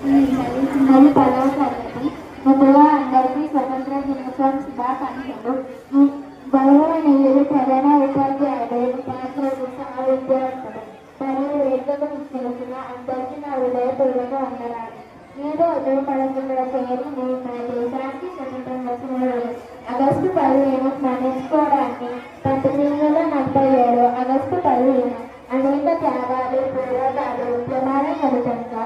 మరి 10వ తరగతి. ముందుగా అందరికీ స్వతంత్ర దినోత్సవం శుభాకాంక్షలు. గౌరవనీయులు ప్రధాన ఉపాధ్యాయులు, ఉపాధ్యాయులు, విద్యార్థులు మరియు వేదికకు చేసిన అందరికీ నా హృదయపూర్వక వందనాలు. ఈ రోజు మనకు ఇక్కడ చేరింది మన దేశానికి స్వతంత్రం వచ్చిన రోజు. ఆగస్టు 15 స్మరించుకోవడానికి 1947 ఆగస్టు 15 అనేక త్యాగాలు, పోరాటాలు, ప్రమాణ ఫలితంగా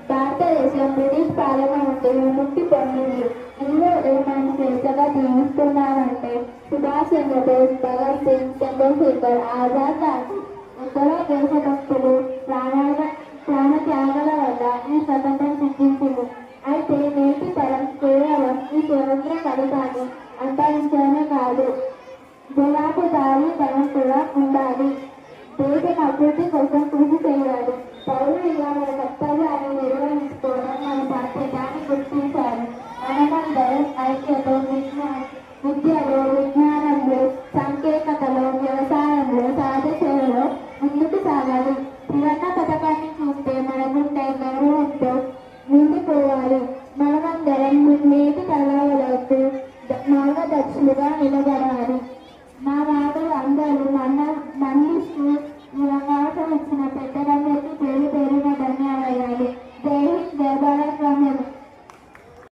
భారతదేశం బ్రిటిష్ పాలన నుండి విముక్తి పొందింది. ఈరోజు మనం స్వేచ్ఛగా జీవిస్తున్నామంటే సుభాష్ చంద్రబోస్, భగత్ సింగ్, చంద్రశేఖర్ ఆజాద్ లాంటి ఎందరో దేశభక్తులు ప్రాణ త్యాగాల వల్ల ఈ స్వతంత్రం సిద్ధించింది. అయితే నేటి తరం కేవలం ఈ స్వతంత్ర ఫలితాన్ని అంతరించడమే కాదు, జవాబుదారీతనం కూడా ఉండాలి. దేశం అభివృద్ధి కోసం కృషి చేయాలి. పౌరులుగా మన కర్తవ్యాన్ని నిర్వహించుకోవడం మన బాధ్యత అని గుర్తించాలి. మనమందరం ఐక్యతో విద్యలో, విజ్ఞానంలో, సాంకేతికతలో, వ్యవసాయంలో, సహజ సేవలో ముందుకు సాగాలి. త్రివర్ణ పథకాన్ని చూస్తే మన గుండె గౌరవంతో నిండిపోవాలి. మనమందరం నేటి తరాలకు మార్గదర్శులుగా నిలబడాలి. మా మాటలు అందరూ మళ్ళీ